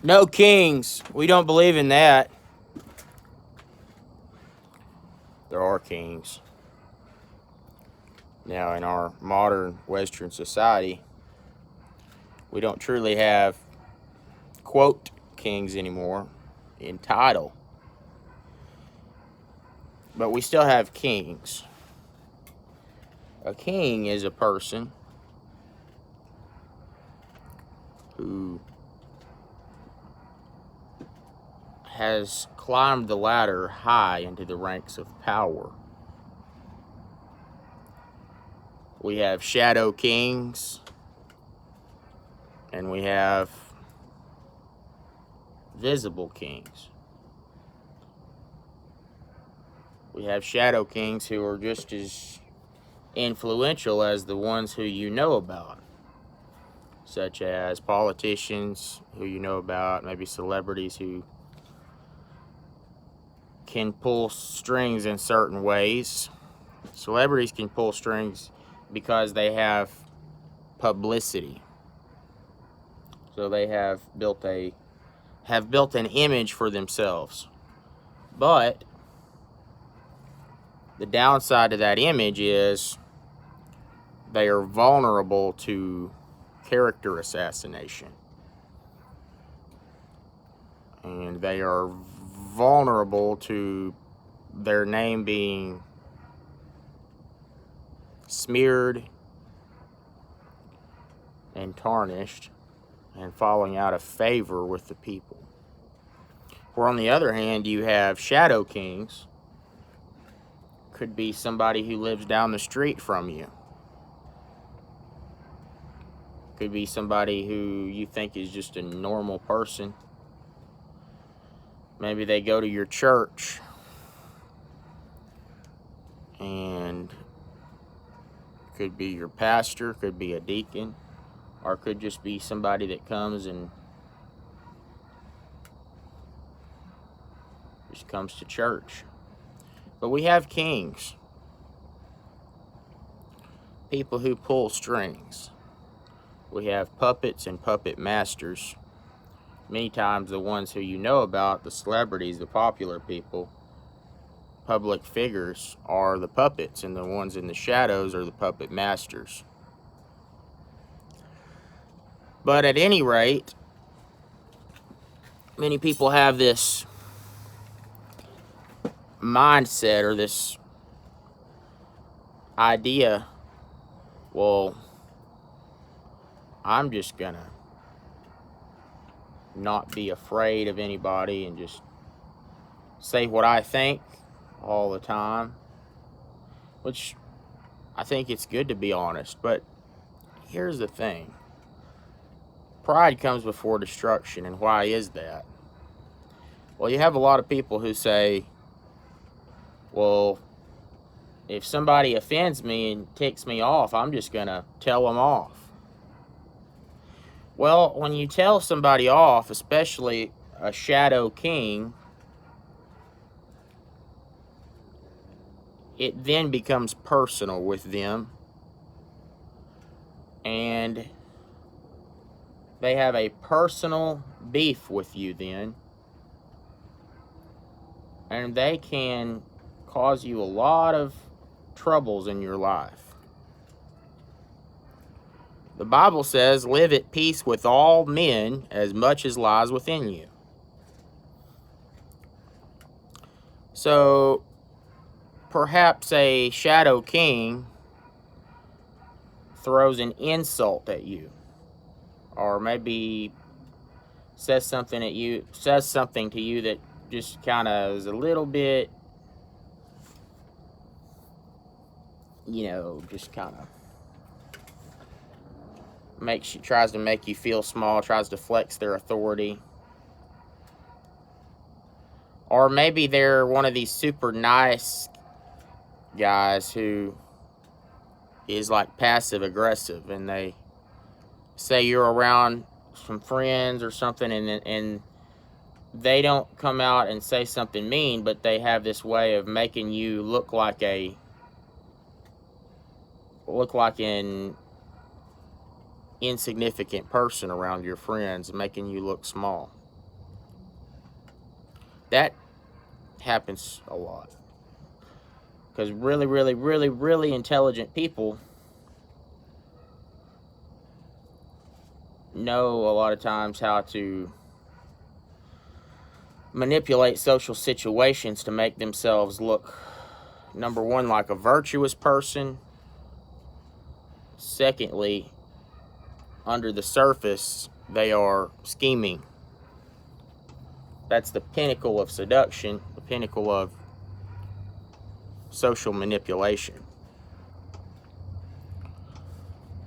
No kings. We don't believe in that. There are kings. Now, in our modern Western society, we don't truly have, quote, kings anymore in title. But we still have kings. A king is a person who has climbed the ladder high into the ranks of power. We have shadow kings, and we have visible kings. We have shadow kings who are just as influential as the ones who you know about, such as politicians who you know about, maybe celebrities who can pull strings in certain ways. Celebrities can pull strings because they have publicity. So they have built an image for themselves. But the downside to that image is they are vulnerable to character assassination. And they are vulnerable to their name being smeared and tarnished and falling out of favor with the people. Where on the other hand, you have shadow kings. Could be somebody who lives down the street from you. Could be somebody who you think is just a normal person. Maybe they go to your church, and could be your pastor, could be a deacon, or could just be somebody that comes to church. But we have kings, people who pull strings. We have puppets and puppet masters. Many times the ones who you know about, the celebrities, the popular people, public figures, are the puppets, and the ones in the shadows are the puppet masters. But at any rate, many people have this mindset or this idea, well, I'm just gonna not be afraid of anybody and just say what I think all the time, which I think it's good to be honest. But here's the thing. Pride comes before destruction. And why is that? Well, you have a lot of people who say, well, if somebody offends me and ticks me off, I'm just going to tell them off. Well, when you tell somebody off, especially a shadow king, it then becomes personal with them. And they have a personal beef with you then. And they can cause you a lot of troubles in your life. The Bible says, live at peace with all men as much as lies within you. So, perhaps a shadow king throws an insult at you, or maybe says something to you that just kind of is a little bit, just kind of tries to make you feel small, tries to flex their authority. Or maybe they're one of these super nice guys who is like passive aggressive, and they say you're around some friends or something, and they don't come out and say something mean, but they have this way of making you look like an insignificant person around your friends, making you look small. That happens a lot. Because really, really, really, really intelligent people know a lot of times how to manipulate social situations to make themselves look, number one, like a virtuous person. Secondly, under the surface, they are scheming. That's the pinnacle of seduction, the pinnacle of social manipulation.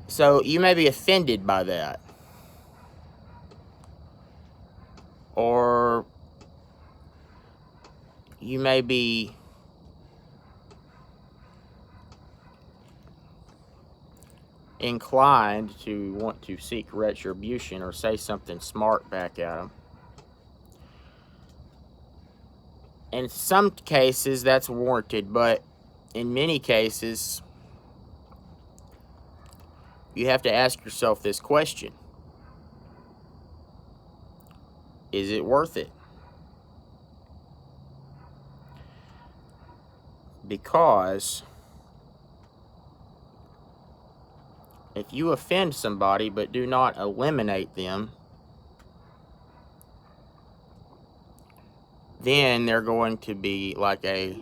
So you may be offended by that. Or you may be inclined to want to seek retribution or say something smart back at them. In some cases, that's warranted, but in many cases, you have to ask yourself this question. Is it worth it? Because if you offend somebody but do not eliminate them, then they're going to be like a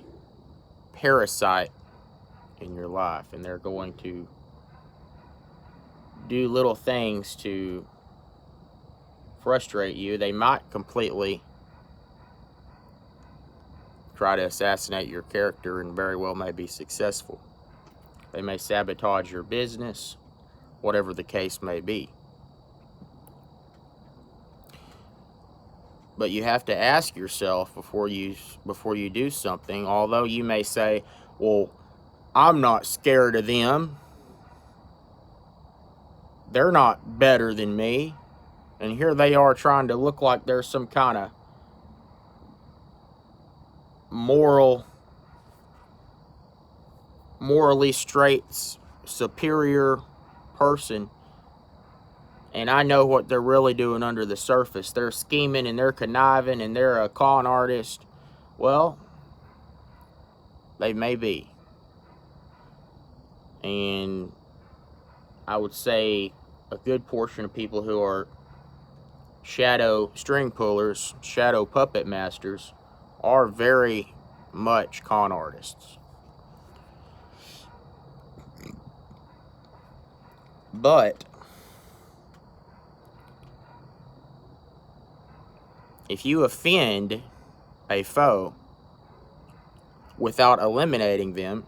parasite in your life, and they're going to do little things to frustrate you. They might completely try to assassinate your character and very well may be successful. They may sabotage your business, whatever the case may be. But you have to ask yourself before you do something, although you may say, well, I'm not scared of them. They're not better than me. And here they are trying to look like they're some kind of morally straight, superior person. And I know what they're really doing under the surface. They're scheming and they're conniving and they're a con artist. Well, they may be. And I would say a good portion of people who are shadow string pullers, shadow puppet masters, are very much con artists. But if you offend a foe without eliminating them,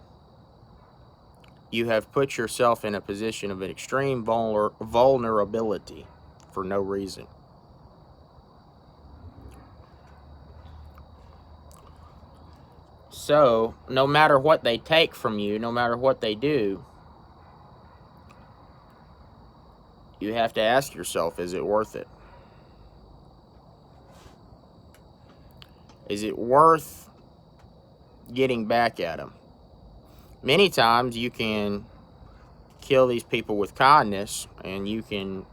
you have put yourself in a position of an extreme vulnerability for no reason. So, no matter what they take from you, no matter what they do, you have to ask yourself, is it worth it? Is it worth getting back at them? Many times you can kill these people with kindness, and you can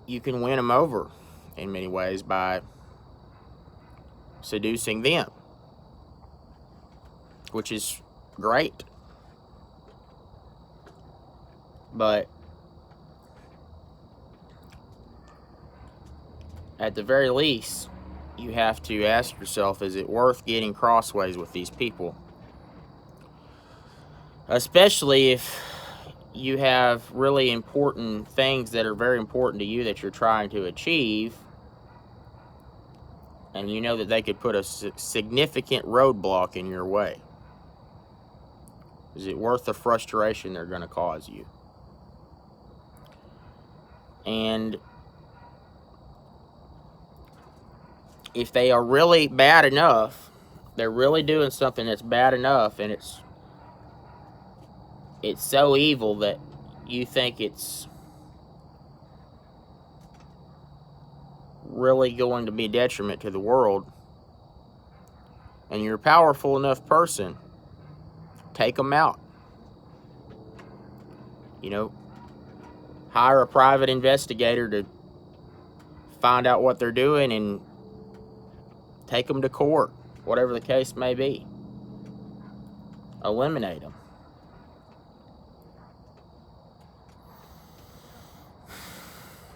win them over in many ways by seducing them, which is great. But at the very least, you have to ask yourself, is it worth getting crossways with these people? Especially if you have really important things that are very important to you that you're trying to achieve, and you know that they could put a significant roadblock in your way. Is it worth the frustration they're going to cause you? And if they are really bad enough, they're really doing something that's bad enough, and it's so evil that you think it's really going to be a detriment to the world, and you're a powerful enough person, take them out. You know, hire a private investigator to find out what they're doing and take them to court, whatever the case may be. Eliminate them.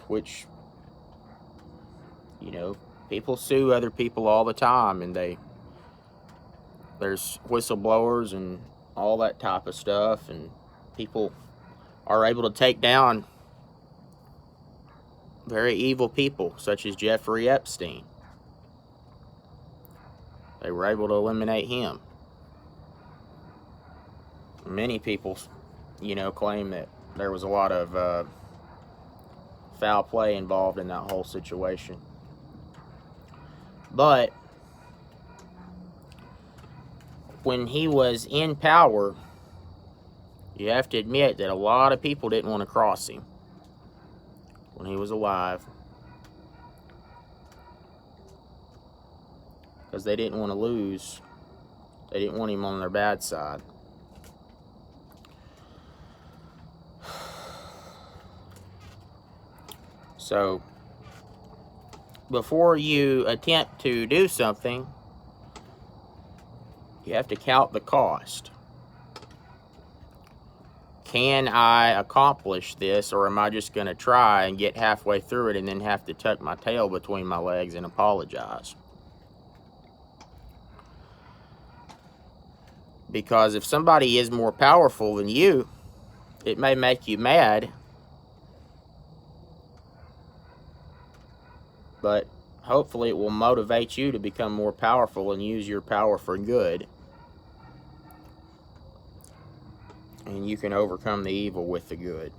Which, you know, people sue other people all the time, and there's whistleblowers and all that type of stuff, and people are able to take down very evil people such as Jeffrey Epstein. They were able to eliminate him. Many people, you know, claim that there was a lot of foul play involved in that whole situation. But when he was in power, you have to admit that a lot of people didn't want to cross him when he was alive, because they didn't want to lose. They didn't want him on their bad side. So, before you attempt to do something, you have to count the cost. Can I accomplish this, or am I just going to try and get halfway through it and then have to tuck my tail between my legs and apologize? Because if somebody is more powerful than you, it may make you mad, but hopefully it will motivate you to become more powerful and use your power for good. And you can overcome the evil with the good.